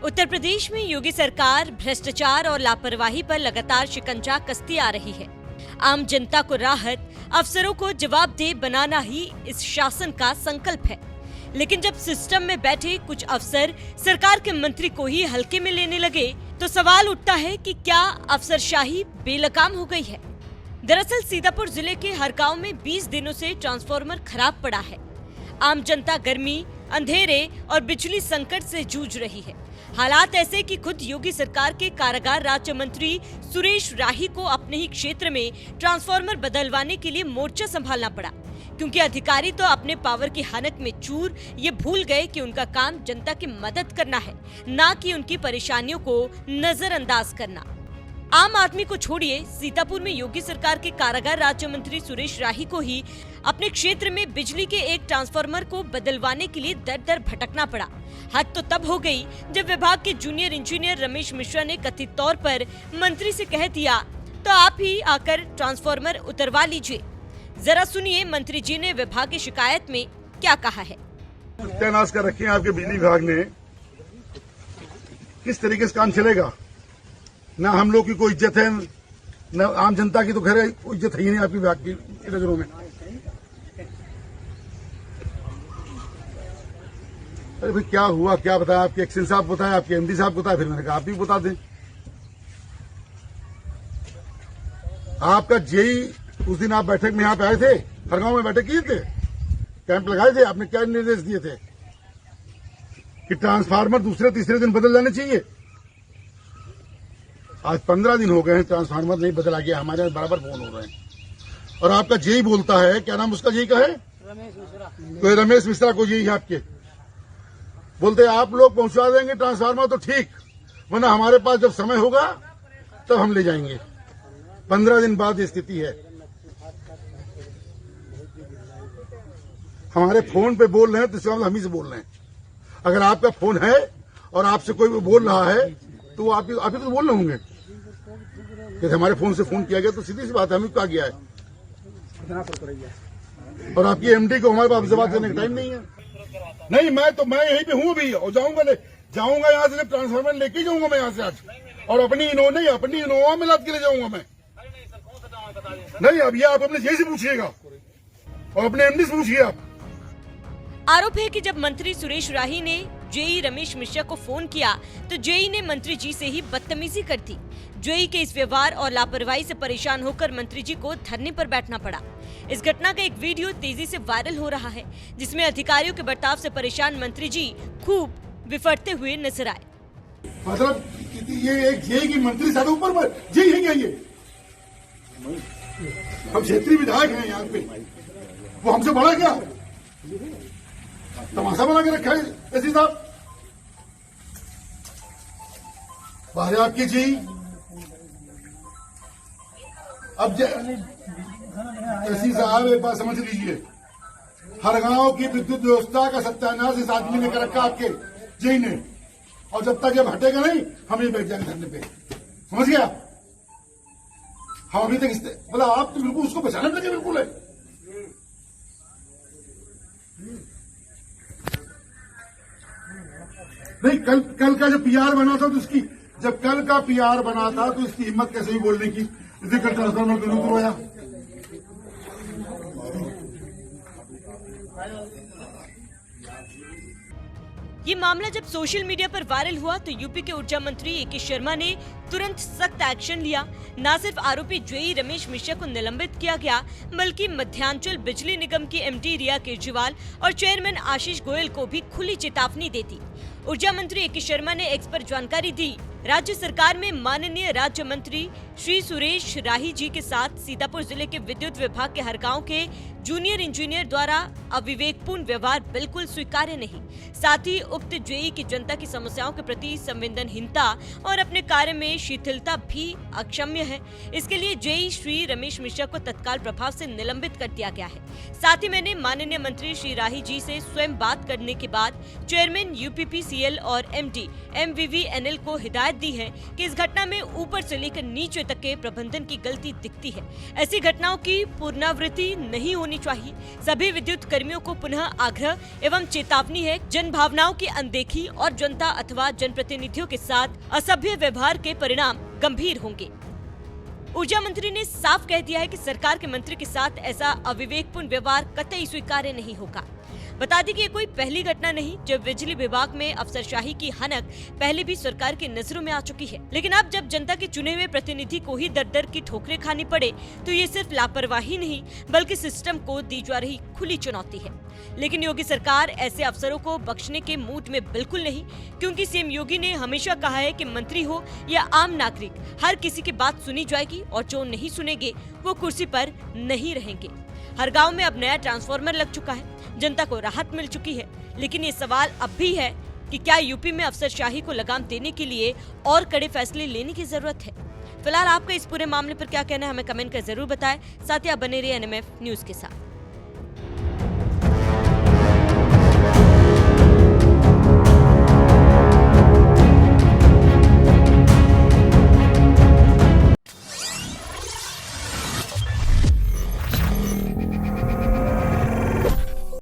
उत्तर प्रदेश में योगी सरकार भ्रष्टाचार और लापरवाही पर लगातार शिकंजा कसती आ रही है। आम जनता को राहत, अफसरों को जवाबदेह बनाना ही इस शासन का संकल्प है। लेकिन जब सिस्टम में बैठे कुछ अफसर सरकार के मंत्री को ही हल्के में लेने लगे तो सवाल उठता है कि क्या अफसरशाही बेलगाम हो गई है। दरअसल सीतापुर जिले के हर गांव में 20 दिनों से ट्रांसफार्मर खराब पड़ा है। आम जनता गर्मी, अंधेरे और बिजली संकट से जूझ रही है। हालात ऐसे कि खुद योगी सरकार के कारागार राज्य मंत्री सुरेश राही को अपने ही क्षेत्र में ट्रांसफार्मर बदलवाने के लिए मोर्चा संभालना पड़ा, क्योंकि अधिकारी तो अपने पावर की हानत में चूर ये भूल गए कि उनका काम जनता की मदद करना है, ना कि उनकी परेशानियों को नजरअंदाज करना। आम आदमी को छोड़िए, सीतापुर में योगी सरकार के कारागार राज्य मंत्री सुरेश राही को ही अपने क्षेत्र में बिजली के एक ट्रांसफार्मर को बदलवाने के लिए दर दर भटकना पड़ा। हद तो तब हो गई जब विभाग के जूनियर इंजीनियर रमेश मिश्रा ने कथित तौर पर मंत्री से कह दिया तो आप ही आकर ट्रांसफार्मर उतरवा लीजिए। जरा सुनिए मंत्री जी ने विभाग की शिकायत में क्या कहा है। सत्यानाश कर रखे हैं आपके बिजली विभाग ने। किस तरीके से काम चलेगा? ना हम लोग की कोई इज्जत है, न आम जनता की तो खैर इज्जत है ही नहीं आपकी विभाग की नजरों में। अरे भाई क्या हुआ, क्या बताया? आपके एक्शन साहब बताया, आपके एमडी साहब बताया, फिर मैंने कहा आप भी बता दें। आपका जेई उस दिन आप बैठक में यहाँ पे आए थे, हर गांव में बैठक किए थे, कैंप लगाए थे, आपने क्या निर्देश दिए थे कि ट्रांसफार्मर दूसरे तीसरे दिन बदल जाने चाहिए। आज 15 दिन हो गए हैं, ट्रांसफार्मर नहीं बदला गया। हमारे बराबर फोन हो रहे हैं और आपका जेई बोलता है, क्या नाम उसका जेई का है? रमेश मिश्रा। तो रमेश मिश्रा को जेई है आपके, बोलते आप लोग पहुंचा देंगे ट्रांसफार्मर तो ठीक, वरना हमारे पास जब समय होगा तब हम ले जाएंगे। 15 दिन बाद ये स्थिति है। हमारे फोन पे बोल रहे हैं तो इसका मतलब हम ही से बोल रहे हैं। अगर आपका फोन है और आपसे कोई बोल रहा है तो आप ही तो बोल रहे होंगे कि हमारे फोन से फोन किया गया, तो सीधी सी बात है, हमें क्या गया है। और आपकी एमडी को हमारे पास बात करने का टाइम नहीं है। नहीं, मैं यहीं पे हूँ अभी और जाऊंगा यहाँ से, ट्रांसफार्मर लेके जाऊंगा मैं यहाँ से आज, और अपनी इनोवा में लाद के ले जाऊंगा मैं। नहीं, अब ये आप अपने जेई से पूछिएगा और अपने एमडी से पूछिए आप। आरोप है कि जब मंत्री सुरेश राही ने जेई रमेश मिश्रा को फोन किया तो जेई ने मंत्री जी से ही बदतमीजी कर दी। जेई के इस व्यवहार और लापरवाही से परेशान होकर मंत्री जी को धरने पर बैठना पड़ा। इस घटना का एक वीडियो तेजी से वायरल हो रहा है, जिसमें अधिकारियों के बर्ताव से परेशान मंत्री जी खूब विफरते हुए नजर आए। मतलब ये एक जेई की मंत्री से ऊपर जेई है क्या? ये हम क्षेत्रीय विधायक हैं यहाँ पे, वो हमसे बड़ा क्या तमाशा बना के रखा है एसी साहब? बाहर आपकी जेई। अब एसी साहब एक बात समझ लीजिए, हर गांव की विद्युत व्यवस्था का सत्यानाश इस आदमी ने कर रखा आपके जेई ने, और जब तक ये हटेगा नहीं हम ही बैठ जाएंगे धरने पे। समझ गया? हम अभी तक बोला आप तो बिल्कुल उसको बचाने लगे, बिल्कुल है। नहीं, कल का जब पीआर बना था तो जब कल का पीआर बना था तो इसकी हिम्मत कैसे ही बोलने की कल ट्रांसफार्मर क्यों करवाया? ये मामला जब सोशल मीडिया पर वायरल हुआ तो यूपी के ऊर्जा मंत्री ए.के. शर्मा ने तुरंत सख्त एक्शन लिया। न सिर्फ आरोपी जेई रमेश मिश्रा को निलंबित किया गया, बल्कि मध्यांचल बिजली निगम की एमडी रिया केजरीवाल और चेयरमैन आशीष गोयल को भी खुली चेतावनी दे दी। ऊर्जा मंत्री ए.के. शर्मा ने एक्स पर जानकारी दी। राज्य सरकार में माननीय राज्य मंत्री श्री सुरेश राही जी के साथ सीतापुर जिले के विद्युत विभाग के हर गांव के जूनियर इंजीनियर द्वारा अविवेकपूर्ण व्यवहार बिल्कुल स्वीकार्य नहीं। साथ ही उक्त जेई की जनता की समस्याओं के प्रति संवेदनहीनता और अपने कार्य में शिथिलता भी अक्षम्य है। इसके लिए जेई श्री रमेश मिश्रा को तत्काल प्रभाव से निलंबित कर दिया गया है। साथ ही मैंने माननीय मंत्री श्री राही जी से स्वयं बात करने के बाद चेयरमैन यूपीपीसीएल और एमडी एमवीवीएनएल को हिदायत दी है कि इस घटना में ऊपर से लेकर नीचे तक के प्रबंधन की गलती दिखती है। ऐसी घटनाओं की पुनरावृत्ति नहीं होनी चाहिए। सभी विद्युत कर्मियों को पुनः आग्रह एवं चेतावनी है, जन भावनाओं की अनदेखी और जनता अथवा जनप्रतिनिधियों के साथ असभ्य व्यवहार के परिणाम गंभीर होंगे। ऊर्जा मंत्री ने साफ कह दिया है कि सरकार के मंत्री के साथ ऐसा अविवेकपूर्ण व्यवहार कतई स्वीकार्य नहीं होगा। बता दें कि ये कोई पहली घटना नहीं जब बिजली विभाग में अफसरशाही की हनक पहले भी सरकार की नजरों में आ चुकी है। लेकिन अब जब जनता के चुने हुए प्रतिनिधि को ही दर दर की ठोकरें खानी पड़े तो ये सिर्फ लापरवाही नहीं बल्कि सिस्टम को दी जा रही खुली चुनौती है। लेकिन योगी सरकार ऐसे अफसरों को बख्शने के मूड में बिल्कुल नहीं, क्योंकि सीएम योगी ने हमेशा कहा है कि मंत्री हो या आम नागरिक, हर किसी की बात सुनी जाएगी और जो नहीं सुनेंगे वो कुर्सी पर नहीं रहेंगे। हर गांव में अब नया ट्रांसफार्मर लग चुका है, जनता को राहत मिल चुकी है। लेकिन ये सवाल अब भी है कि क्या यूपी में अफसरशाही को लगाम देने के लिए और कड़े फैसले लेने की जरूरत है। फिलहाल आपका इस पूरे मामले पर क्या कहना है, हमें कमेंट कर जरूर बताएं। साथ ही आप बने रहिए एनएमएफ न्यूज के साथ।